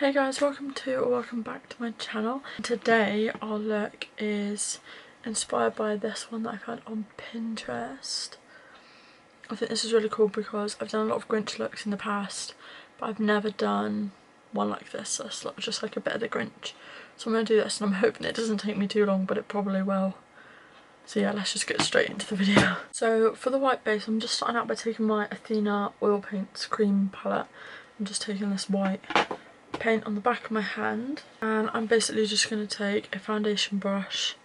Hey guys, welcome back to my channel. Today our look is inspired by this one that I found on Pinterest. I think this is really cool because I've done a lot of Grinch looks in the past, but I've never done one like this. So it's just like a bit of the Grinch. So I'm going to do this and I'm hoping it doesn't take me too long, but it probably will. So yeah, let's just get straight into the video. So for the white base, I'm just starting out by taking my Athena Oil Paints Cream palette. I'm just taking this white paint on the back of my hand, and I'm basically just going to take a foundation brush,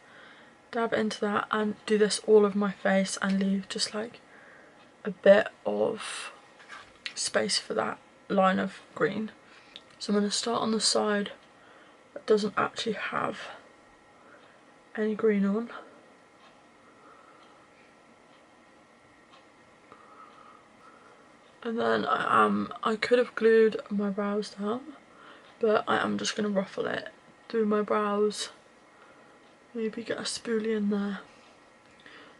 dab it into that and do this all over my face and leave just like a bit of space for that line of green. So I'm going to start on the side that doesn't actually have any green on. And then I could have glued my brows down, but I am just going to ruffle it through my brows. Maybe get a spoolie in there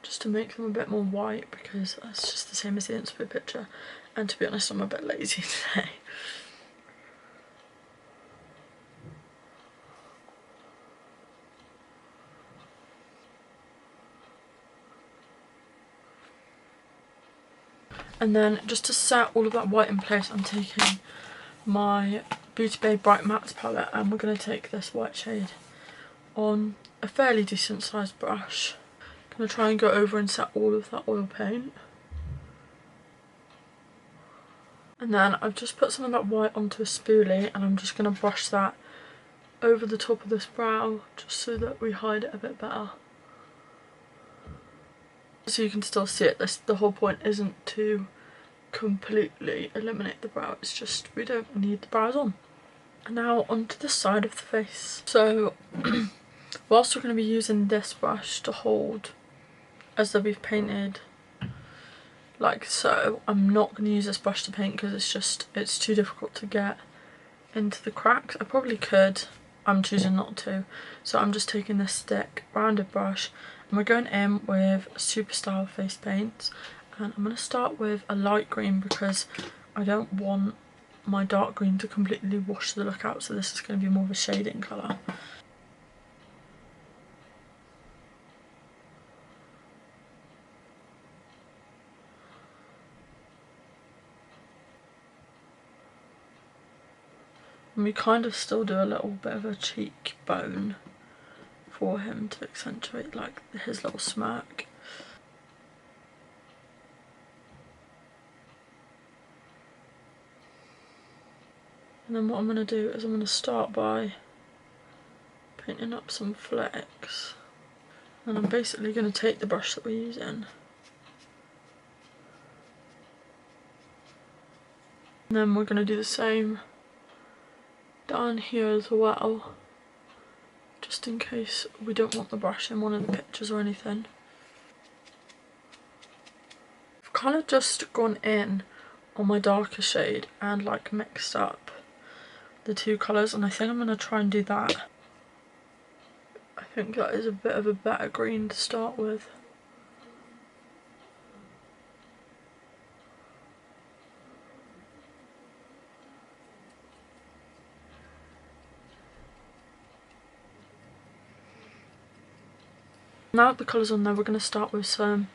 just to make them a bit more white, because that's just the same as the inspo picture, and to be honest I'm a bit lazy today. And then just to set all of that white in place, I'm taking my Beauty Bay Bright Matte palette and we're going to take this white shade on a fairly decent sized brush. I'm going to try and go over and set all of that oil paint. And then I've just put some of that white onto a spoolie and I'm just going to brush that over the top of this brow just so that we hide it a bit better. So you can still see it. The whole point isn't to completely eliminate the brow, it's just we don't need the brows on. And now onto the side of the face. So whilst we're going to be using this brush to hold as though we've painted like so, I'm not going to use this brush to paint because it's too difficult to get into the cracks. I probably could, I'm choosing not to. So I'm just taking this thick rounded brush and we're going in with Superstyle face paints, and I'm going to start with a light green because I don't want my dark green to completely wash the look out, so this is going to be more of a shading colour. And we kind of still do a little bit of a cheekbone for him to accentuate like his little smirk. And then what I'm going to do is I'm going to start by painting up some flecks. And I'm basically going to take the brush that we're using. And then we're going to do the same down here as well, just in case we don't want the brush in one of the pictures or anything. I've kind of just gone in on my darker shade and like mixed up the two colours, and I think I'm going to try and do that. I think that is a bit of a better green to start with. Now that the colour's on there, we're going to start with some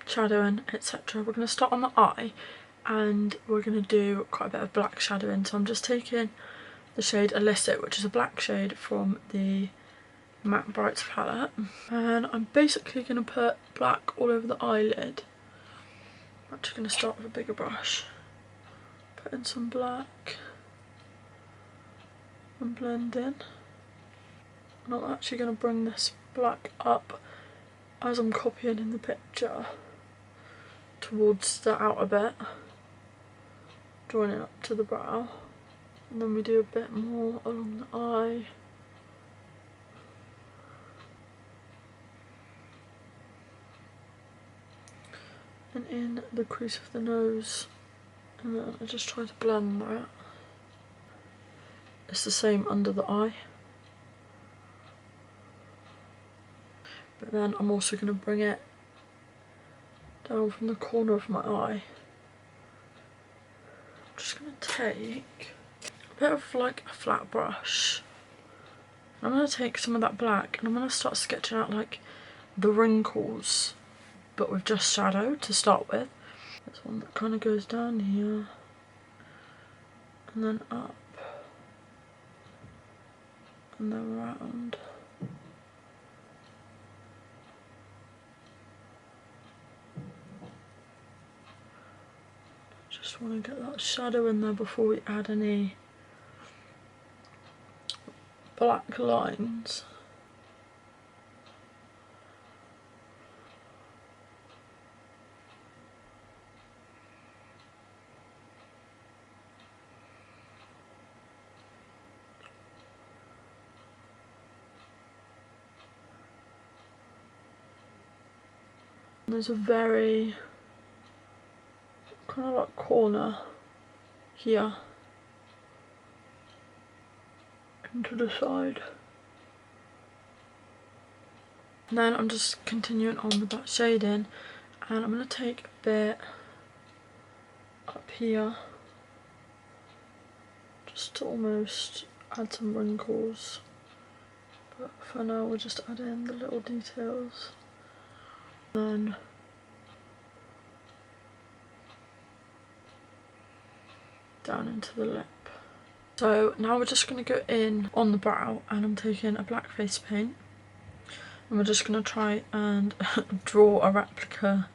shadowing, etc. We're going to start on the eye and we're going to do quite a bit of black shadowing. So I'm just taking the shade Illicit, which is a black shade from the Matte Brights palette, and I'm basically going to put black all over the eyelid. I'm actually going to start with a bigger brush, put in some black and blend in. And I'm actually going to bring this black up as I'm copying in the picture towards the outer bit, drawing it up to the brow, and then we do a bit more along the eye. And in the crease of the nose, and then I just try to blend that. It's the same under the eye. But then I'm also going to bring it down from the corner of my eye. I'm just going to take bit of like a flat brush. I'm going to take some of that black and I'm going to start sketching out like the wrinkles, but with just shadow to start with. This one that kind of goes down here and then up and then round. Just want to get that shadow in there before we add any black lines. There's a very kind of like corner here into the side. And then I'm just continuing on with that shading, and I'm going to take a bit up here just to almost add some wrinkles, but for now we'll just add in the little details. Then down into the lip. So now we're just going to go in on the brow, and I'm taking a black face paint and we're just going to try and draw a replica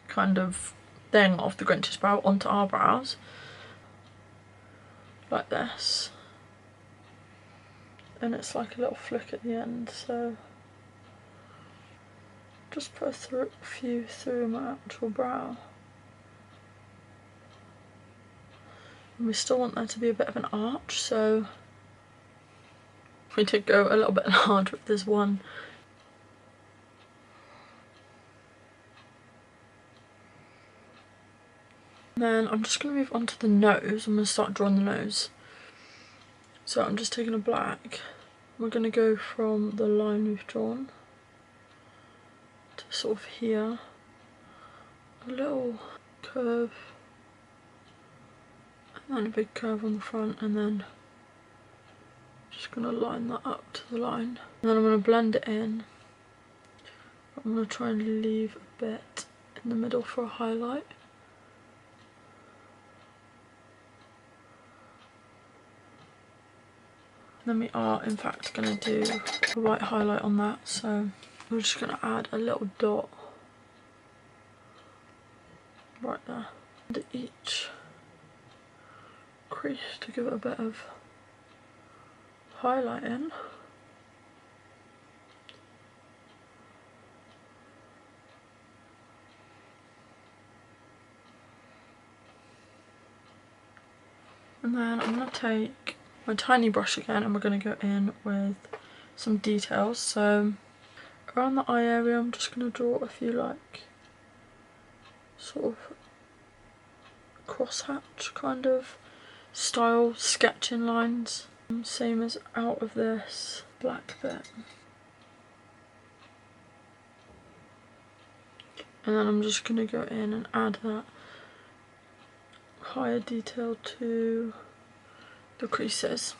kind of thing of the Grinch's brow onto our brows like this, and it's like a little flick at the end, so just put a few through my actual brow. And we still want there to be a bit of an arch, so we did go a little bit hard with this one. And then I'm just going to move on to the nose. I'm going to start drawing the nose. So I'm just taking a black. We're going to go from the line we've drawn to sort of here, a little curve, and then a big curve on the front, and then just going to line that up to the line. And then I'm going to blend it in. I'm going to try and leave a bit in the middle for a highlight. Then we are in fact going to do a white highlight on that, so we're just going to add a little dot right there under each crease to give it a bit of highlight in. And then I'm going to take my tiny brush again and we're going to go in with some details. So around the eye area I'm just going to draw a few like sort of crosshatch kind of style sketching lines. Same as out of this black bit. And then I'm just going to go in and add that higher detail to the creases.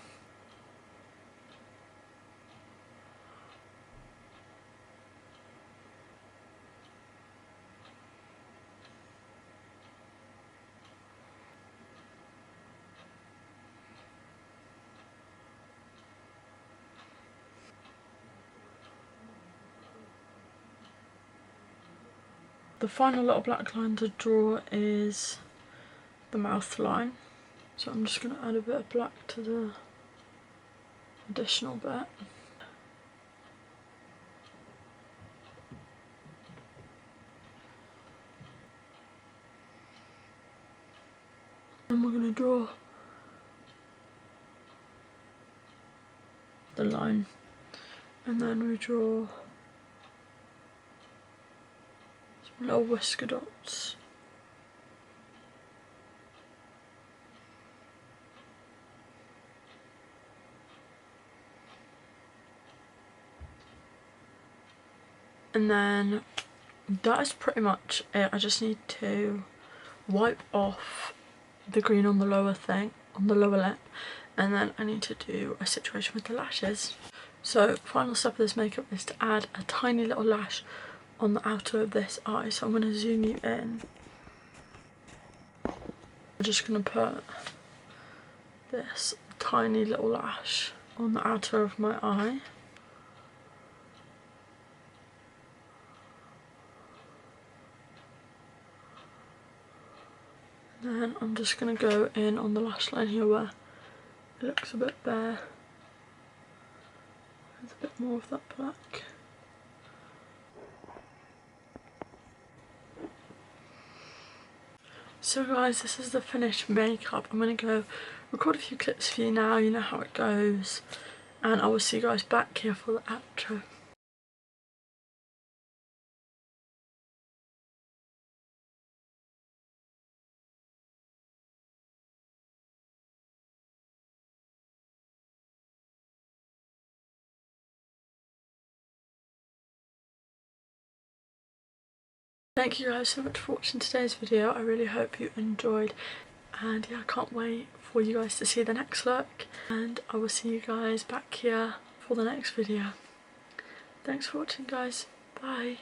The final little black line to draw is the mouth line. So I'm just going to add a bit of black to the additional bit. And we're going to draw the line, and then we draw some little whisker dots. And then that is pretty much it. I just need to wipe off the green on the lower lip, and then I need to do a situation with the lashes. So final step of this makeup is to add a tiny little lash on the outer of this eye. So I'm going to zoom you in. I'm just going to put this tiny little lash on the outer of my eye. Then I'm just going to go in on the lash line here where it looks a bit bare. There's a bit more of that black. So guys, this is the finished makeup. I'm going to go record a few clips for you now, you know how it goes. And I will see you guys back here for the outro. Thank you guys so much for watching today's video. I really hope you enjoyed, and yeah, I can't wait for you guys to see the next look, and I will see you guys back here for the next video. Thanks for watching guys, bye.